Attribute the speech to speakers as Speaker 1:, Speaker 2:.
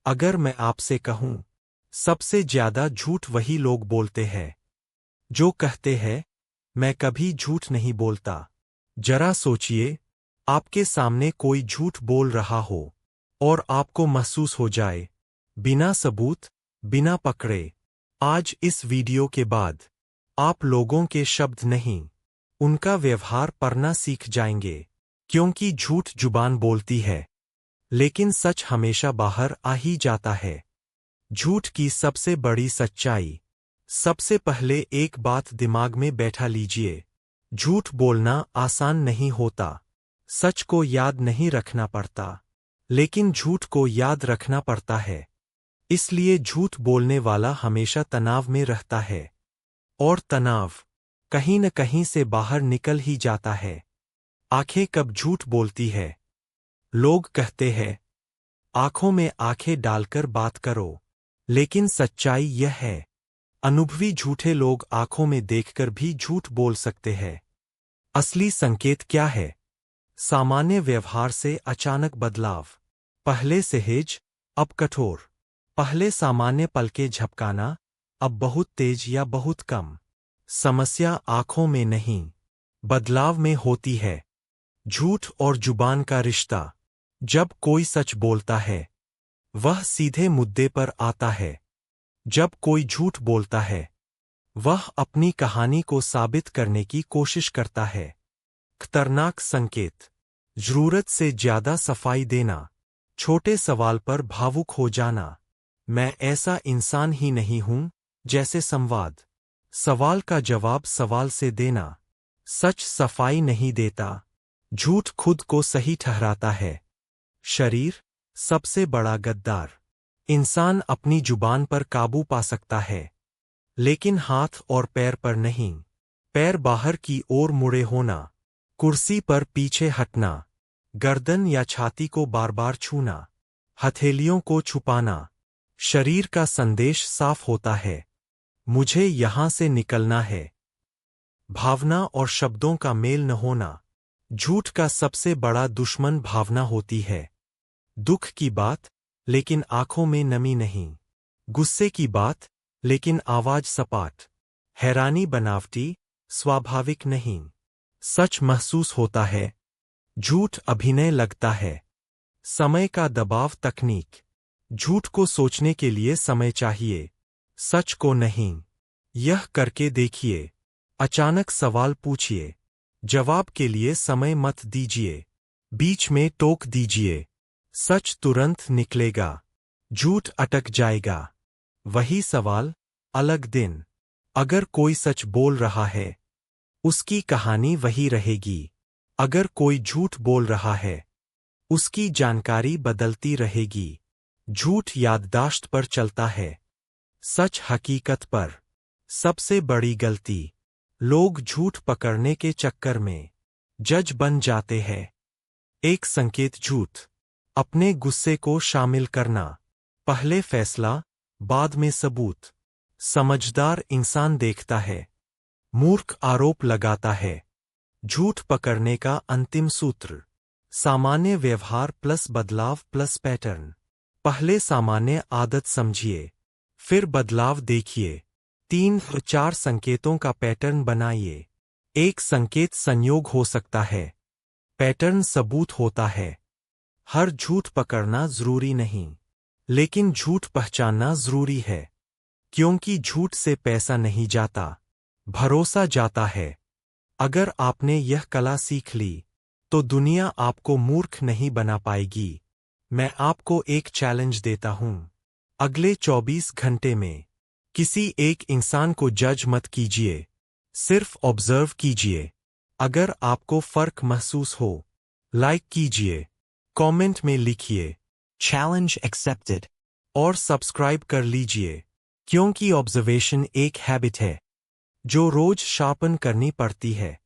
Speaker 1: अगर मैं आपसे कहूं, सबसे ज्यादा झूठ वही लोग बोलते हैं जो कहते हैं, मैं कभी झूठ नहीं बोलता। जरा सोचिए, आपके सामने कोई झूठ बोल रहा हो और आपको महसूस हो जाए, बिना सबूत, बिना पकड़े। आज इस वीडियो के बाद आप लोगों के शब्द नहीं, उनका व्यवहार पढ़ना सीख जाएंगे। क्योंकि झूठ जुबान बोलती है, लेकिन सच हमेशा बाहर आ ही जाता है। झूठ की सबसे बड़ी सच्चाई। सबसे पहले एक बात दिमाग में बैठा लीजिए, झूठ बोलना आसान नहीं होता। सच को याद नहीं रखना पड़ता, लेकिन झूठ को याद रखना पड़ता है। इसलिए झूठ बोलने वाला हमेशा तनाव में रहता है, और तनाव कहीं न कहीं से बाहर निकल ही जाता है। आंखें कब झूठ बोलती है? लोग कहते हैं, आंखों में आंखें डालकर बात करो, लेकिन सच्चाई यह है, अनुभवी झूठे लोग आंखों में देखकर भी झूठ बोल सकते हैं। असली संकेत क्या है? सामान्य व्यवहार से अचानक बदलाव। पहले सहज, अब कठोर। पहले सामान्य पलके झपकाना, अब बहुत तेज या बहुत कम। समस्या आंखों में नहीं, बदलाव में होती है। झूठ और जुबान का रिश्ता। जब कोई सच बोलता है, वह सीधे मुद्दे पर आता है। जब कोई झूठ बोलता है, वह अपनी कहानी को साबित करने की कोशिश करता है। खतरनाक संकेत। जरूरत से ज्यादा सफाई देना। छोटे सवाल पर भावुक हो जाना। मैं ऐसा इंसान ही नहीं हूं। जैसे संवाद। सवाल का जवाब सवाल से देना। सच सफाई नहीं देता, झूठ खुद को सही ठहराता है। शरीर सबसे बड़ा गद्दार। इंसान अपनी जुबान पर काबू पा सकता है, लेकिन हाथ और पैर पर नहीं। पैर बाहर की ओर मुड़े होना, कुर्सी पर पीछे हटना, गर्दन या छाती को बार बार छूना, हथेलियों को छुपाना। शरीर का संदेश साफ होता है, मुझे यहां से निकलना है। भावना और शब्दों का मेल न होना। झूठ का सबसे बड़ा दुश्मन भावना होती है। दुख की बात, लेकिन आंखों में नमी नहीं। गुस्से की बात, लेकिन आवाज सपाट। हैरानी बनावटी, स्वाभाविक नहीं। सच महसूस होता है, झूठ अभिनय लगता है। समय का दबाव तकनीक। झूठ को सोचने के लिए समय चाहिए, सच को नहीं। यह करके देखिए, अचानक सवाल पूछिए, जवाब के लिए समय मत दीजिए, बीच में टोक दीजिए। सच तुरंत निकलेगा, झूठ अटक जाएगा। वही सवाल, अलग दिन। अगर कोई सच बोल रहा है, उसकी कहानी वही रहेगी। अगर कोई झूठ बोल रहा है, उसकी जानकारी बदलती रहेगी। झूठ याददाश्त पर चलता है, सच हकीकत पर। सबसे बड़ी गलती, लोग झूठ पकड़ने के चक्कर में जज बन जाते हैं। एक संकेत झूठ। अपने गुस्से को शामिल करना। पहले फैसला, बाद में सबूत। समझदार इंसान देखता है, मूर्ख आरोप लगाता है। झूठ पकड़ने का अंतिम सूत्र। सामान्य व्यवहार प्लस बदलाव प्लस पैटर्न। पहले सामान्य आदत समझिए, फिर बदलाव देखिए। 3-4 संकेतों का पैटर्न बनाइए। एक संकेत संयोग हो सकता है, पैटर्न सबूत होता है। हर झूठ पकड़ना जरूरी नहीं, लेकिन झूठ पहचानना जरूरी है। क्योंकि झूठ से पैसा नहीं जाता, भरोसा जाता है। अगर आपने यह कला सीख ली, तो दुनिया आपको मूर्ख नहीं बना पाएगी। मैं आपको एक चैलेंज देता हूं। अगले 24 घंटे में किसी एक इंसान को जज मत कीजिए, सिर्फ ऑब्जर्व कीजिए। अगर आपको फर्क महसूस हो, लाइक कीजिए, कमेंट में लिखिए चैलेंज एक्सेप्टेड, और सब्सक्राइब कर लीजिए। क्योंकि ऑब्जर्वेशन एक हैबिट है, जो रोज शार्पन करनी पड़ती है।